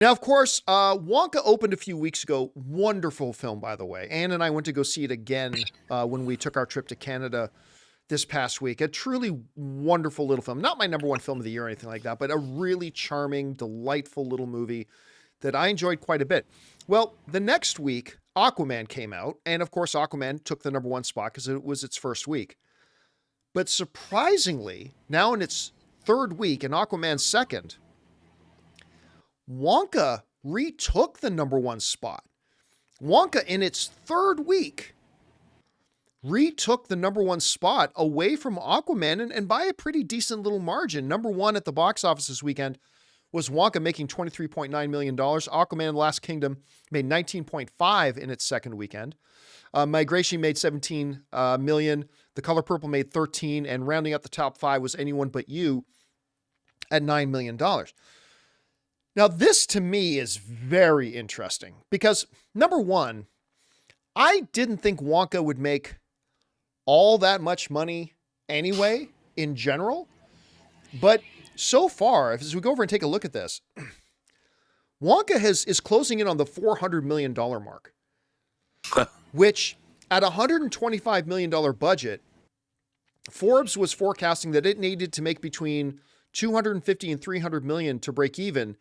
Now, of course, Wonka opened a few weeks ago. Wonderful film, by the way. Anne and I went to go see it again when we took our trip to Canada this past week. A truly wonderful little film. Not my number one film of the year or anything like that, but a really charming, delightful little movie that I enjoyed quite a bit. Well, the next week, Aquaman came out. And of course, Aquaman took the number one spot because it was its first week. But surprisingly, now in its third week and Aquaman's second, Wonka retook the number one spot. Wonka, in its third week, retook the number one spot away from Aquaman and by a pretty decent little margin. Number one at the box office this weekend was Wonka, making $23.9 million. Aquaman Last Kingdom made $19.5 in its second weekend. Migration made $17 million. The Color Purple made $13, and rounding up the top five was Anyone But You at $9 million. Now, this to me is very interesting because, number one, I didn't think Wonka would make all that much money anyway, in general. But so far, as we go over and take a look at this, Wonka is closing in on the $400 million mark, which at a $125 million budget, Forbes was forecasting that it needed to make between 250 and 300 million to break even.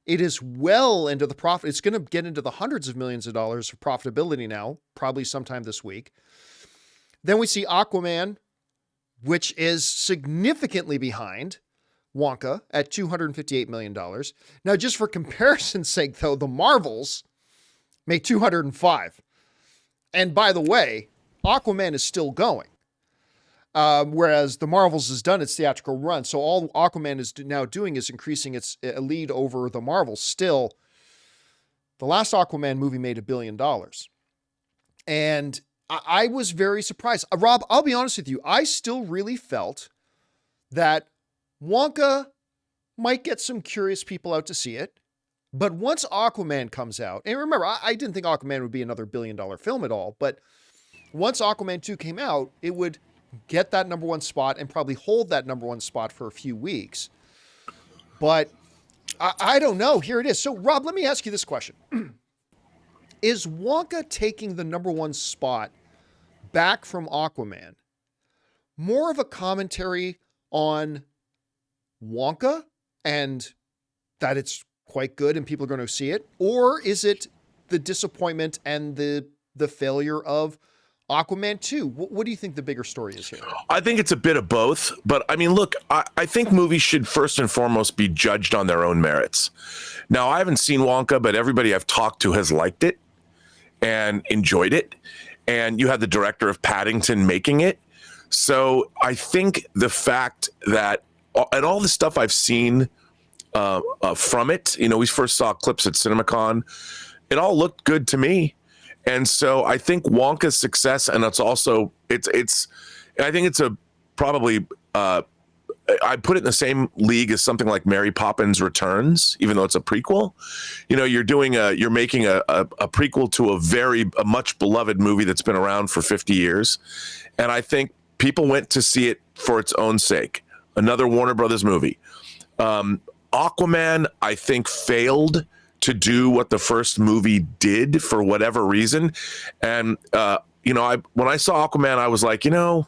It is well into the profit. It's going to get into the hundreds of millions of dollars of profitability now, probably sometime this week. Then we see Aquaman, which is significantly behind Wonka at $258 million. Now, just for comparison's sake, though, the Marvels make 205. And by the way, Aquaman is still going. Whereas the Marvels has done its theatrical run. So all Aquaman is now doing is increasing its lead over the Marvels. Still, the last Aquaman movie made $1 billion. And I was very surprised. Rob, I'll be honest with you. I still really felt that Wonka might get some curious people out to see it. But once Aquaman comes out, and remember, I didn't think Aquaman would be another $1 billion film at all. But once Aquaman 2 came out, it would get that number one spot and probably hold that number one spot for a few weeks. But I don't know. Here it is. So, Rob, let me ask you this question. Is Wonka taking the number one spot back from Aquaman more of a commentary on Wonka and that it's quite good and people are going to see it? Or is it the disappointment and the failure of Aquaman 2? What do you think the bigger story is here? I think it's a bit of both, but I mean, look, I think movies should first and foremost be judged on their own merits. Now, I haven't seen Wonka, but everybody I've talked to has liked it and enjoyed it. And you had the director of Paddington making it. So I think the fact that, and all the stuff I've seen from it, you know, we first saw clips at CinemaCon, it all looked good to me. And so I think Wonka's success, and it's also, I think it's a probably, I put it in the same league as something like Mary Poppins Returns, even though it's a prequel. You know, you're making a prequel to a much beloved movie that's been around for 50 years. And I think people went to see it for its own sake. Another Warner Brothers movie. Aquaman, I think, failed to do what the first movie did for whatever reason. And, you know, when I saw Aquaman, I was like, you know,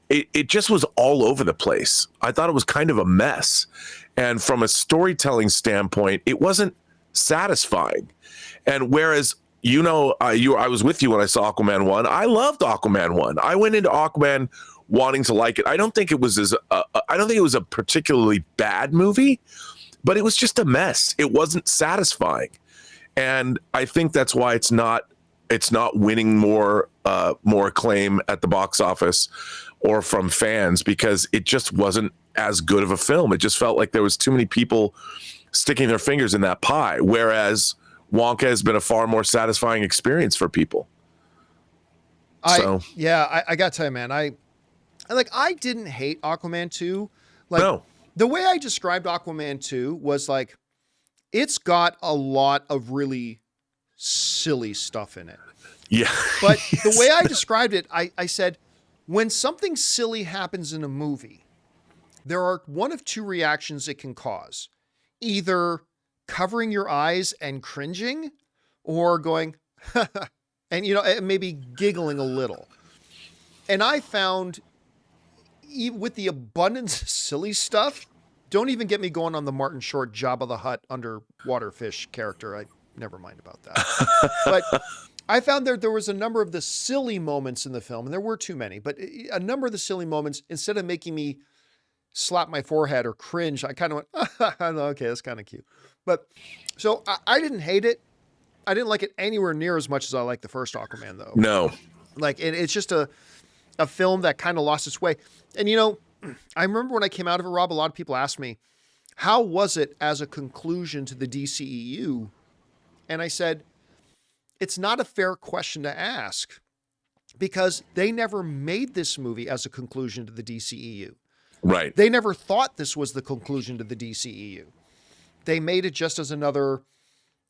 it just was all over the place. I thought it was kind of a mess. And from a storytelling standpoint, it wasn't satisfying. And whereas, you know, I was with you when I saw Aquaman 1. I loved Aquaman 1. I went into Aquaman wanting to like it. I don't think it was a particularly bad movie, but it was just a mess. It wasn't satisfying. And I think that's why it's not winning more acclaim at the box office or from fans, because it just wasn't as good of a film. It just felt like there was too many people sticking their fingers in that pie, whereas Wonka has been a far more satisfying experience for people. I got to tell you, man, I didn't hate Aquaman 2. No. The way I described Aquaman 2 was like, it's got a lot of really silly stuff in it. Yeah. But the way I described it, I said, when something silly happens in a movie, there are one of two reactions it can cause. Either covering your eyes and cringing, or going, and, you know, maybe giggling a little. And I found, with the abundance of silly stuff, don't even get me going on the Martin Short Jabba the Hutt underwater fish character. I never mind about that. But I found there was a number of the silly moments in the film, and there were too many, but a number of the silly moments, instead of making me slap my forehead or cringe, I kind of went, okay, that's kind of cute. But so I didn't hate it. I didn't like it anywhere near as much as I like the first Aquaman, though. No. Like, it's just a film that kind of lost its way. And, you know, I remember when I came out of it, Rob, a lot of people asked me, how was it as a conclusion to the DCEU? And I said, it's not a fair question to ask, because they never made this movie as a conclusion to the DCEU. Right. They never thought this was the conclusion to the DCEU. They made it just as another,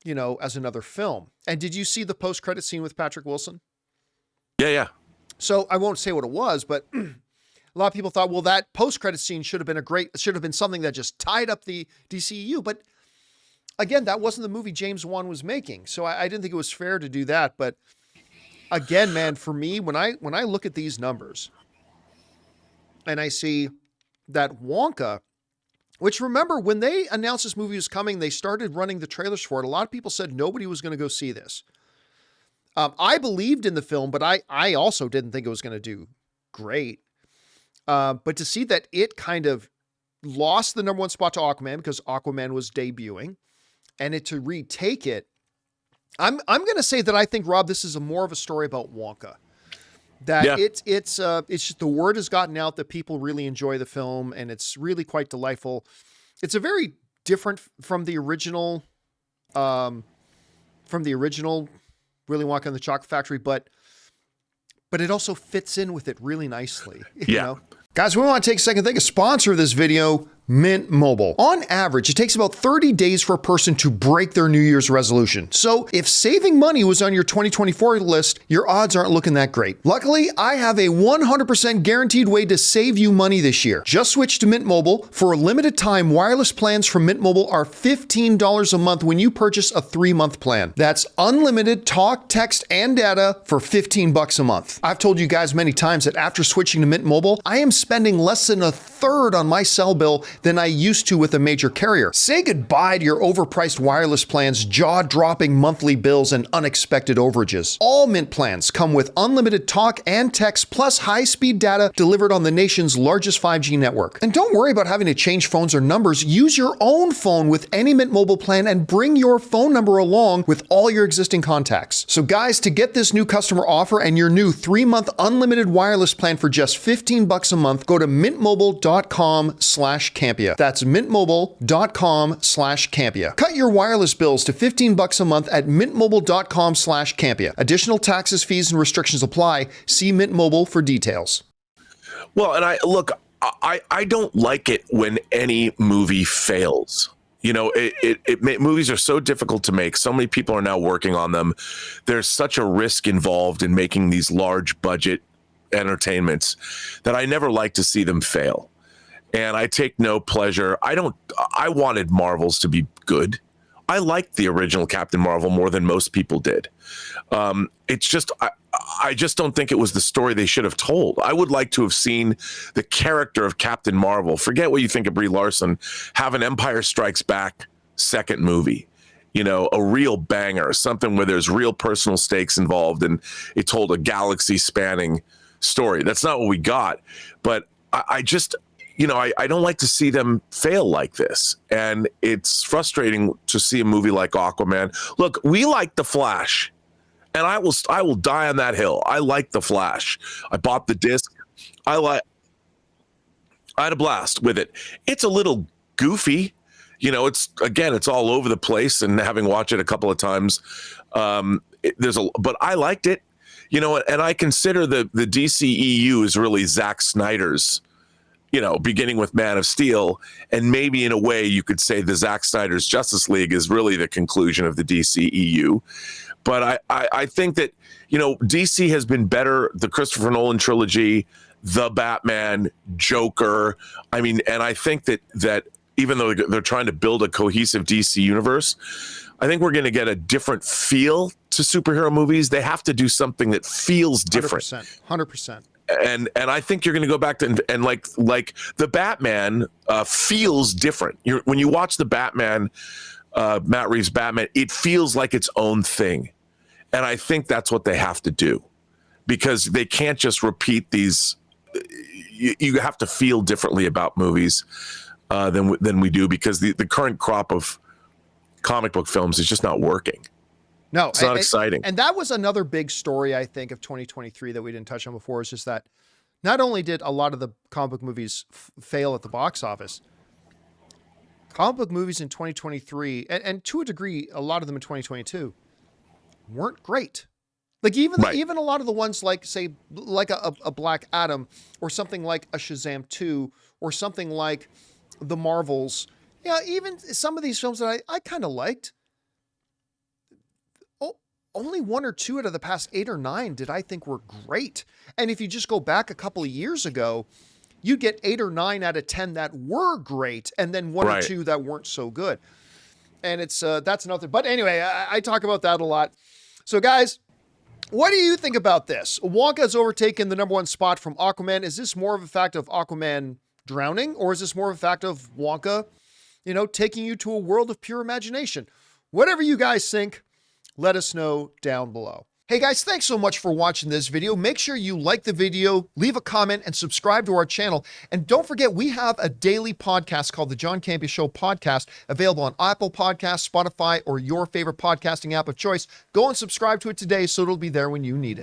you know, as another film. And did you see the post-credit scene with Patrick Wilson? Yeah. So I won't say what it was, but a lot of people thought, well, that post-credit scene should have been something that just tied up the DCEU. But again, that wasn't the movie James Wan was making. So I didn't think it was fair to do that. But again, man, for me, when I look at these numbers and I see that Wonka, which, remember, when they announced this movie was coming, they started running the trailers for it. A lot of people said nobody was going to go see this. I believed in the film, but I also didn't think it was going to do great. But to see that it kind of lost the number one spot to Aquaman because Aquaman was debuting, and it to retake it, I'm going to say that I think, Rob, this is more of a story about Wonka. That it's just, the word has gotten out that people really enjoy the film, and it's really quite delightful. It's a very different from the original, Willy Wonka and the Chocolate Factory, but it also fits in with it really nicely. You know? Guys, we want to take a second to thank a sponsor of this video, Mint Mobile. On average, it takes about 30 days for a person to break their New Year's resolution. So if saving money was on your 2024 list, your odds aren't looking that great. Luckily, I have a 100% guaranteed way to save you money this year. Just switch to Mint Mobile. For a limited time, wireless plans from Mint Mobile are $15 a month when you purchase a 3-month plan. That's unlimited talk, text, and data for $15 a month. I've told you guys many times that after switching to Mint Mobile, I am spending less than a third on my cell bill than I used to with a major carrier. Say goodbye to your overpriced wireless plans, jaw-dropping monthly bills, and unexpected overages. All Mint plans come with unlimited talk and text plus high-speed data delivered on the nation's largest 5G network. And don't worry about having to change phones or numbers. Use your own phone with any Mint Mobile plan and bring your phone number along with all your existing contacts. So guys, to get this new customer offer and your new 3-month unlimited wireless plan for just $15 a month, go to mintmobile.com/Campea. That's mintmobile.com/Campea. Cut your wireless bills to $15 a month at mintmobile.com/Campea. Additional taxes, fees, and restrictions apply. See Mint Mobile for details. Well, and I don't like it when any movie fails. You know, movies are so difficult to make. So many people are now working on them. There's such a risk involved in making these large budget entertainments that I never like to see them fail. And I take no pleasure. I wanted Marvels to be good. I liked the original Captain Marvel more than most people did. It's just, I just don't think it was the story they should have told. I would like to have seen the character of Captain Marvel. Forget what you think of Brie Larson. Have an Empire Strikes Back second movie. You know, a real banger, something where there's real personal stakes involved, and it told a galaxy-spanning story. That's not what we got. But I just... You know, I don't like to see them fail like this. And it's frustrating to see a movie like Aquaman. Look, we like The Flash, and I will die on that hill. I like The Flash. I bought the disc. I had a blast with it. It's a little goofy. You know, it's all over the place, and having watched it a couple of times, but I liked it. You know, and I consider the DCEU is really Zack Snyder's, you know, beginning with Man of Steel, and maybe in a way you could say the Zack Snyder's Justice League is really the conclusion of the DCEU. But I think that, you know, DC has been better. The Christopher Nolan trilogy, The Batman, Joker. I mean, and I think that even though they're trying to build a cohesive DC universe, I think we're going to get a different feel to superhero movies. They have to do something that feels different. 100%. And I think you're going to go back to and like the Batman feels different. When you watch the Batman, Matt Reeves Batman, it feels like its own thing, and I think that's what they have to do, because they can't just repeat these. You have to feel differently about movies than we do, because the current crop of comic book films is just not working. No, it's not exciting. And that was another big story, I think, of 2023 that we didn't touch on before. Is just that not only did a lot of the comic book movies fail at the box office, comic book movies in 2023, and to a degree, a lot of them in 2022, weren't great. Like even a lot of the ones like, say, like a Black Adam, or something like a Shazam 2, or something like the Marvels. Yeah, even some of these films that I kind of liked. Only 1 or 2 out of the past 8 or 9 did I think were great. And if you just go back a couple of years ago, you get 8 or 9 out of 10 that were great, and then 1 or 2 that weren't so good. And it's that's another. But anyway, I talk about that a lot. So guys, what do you think about this? Wonka has overtaken the #1 spot from Aquaman. Is this more of a fact of Aquaman drowning, or is this more of a fact of Wonka, taking you to a world of pure imagination? Whatever you guys think, let us know down below. Hey guys, thanks so much for watching this video. Make sure you like the video, leave a comment, and subscribe to our channel. And don't forget, we have a daily podcast called the John Campea Show podcast, available on Apple Podcasts, Spotify, or your favorite podcasting app of choice. Go and subscribe to it today so it'll be there when you need it.